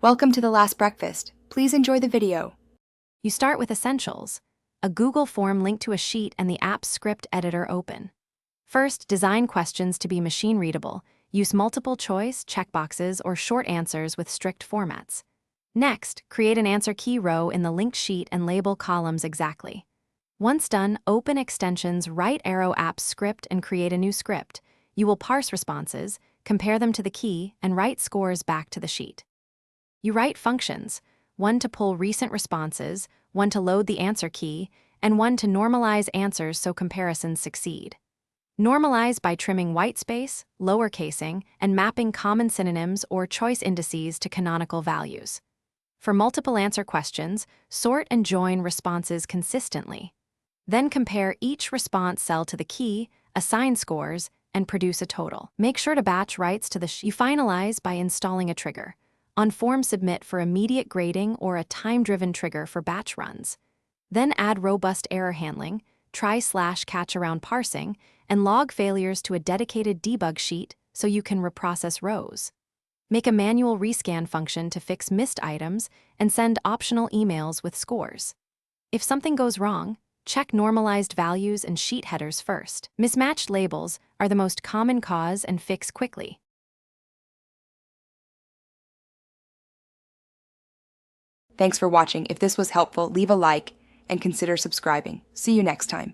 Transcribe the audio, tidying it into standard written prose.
Welcome to The Last Breakfast. Please enjoy the video. You start with Essentials, a Google form linked to a sheet and the app's script editor open. First, design questions to be machine-readable. Use multiple choice, checkboxes, or short answers with strict formats. Next, create an answer key row in the linked sheet and label columns exactly. Once done, open extensions right arrow app's script and create a new script. You will parse responses, compare them to the key, and write scores back to the sheet. You write functions, one to pull recent responses, one to load the answer key, and one to normalize answers so comparisons succeed. Normalize by trimming whitespace, lowercasing, and mapping common synonyms or choice indices to canonical values. For multiple answer questions, sort and join responses consistently. Then compare each response cell to the key, assign scores, and produce a total. Make sure to batch writes to the sheet. You finalize by installing a trigger. On form submit for immediate grading or a time-driven trigger for batch runs. Then add robust error handling, try/catch around parsing, and log failures to a dedicated debug sheet so you can reprocess rows. Make a manual rescan function to fix missed items and send optional emails with scores. If something goes wrong, check normalized values and sheet headers first. Mismatched labels are the most common cause and fix quickly. Thanks for watching. If this was helpful, leave a like and consider subscribing. See you next time.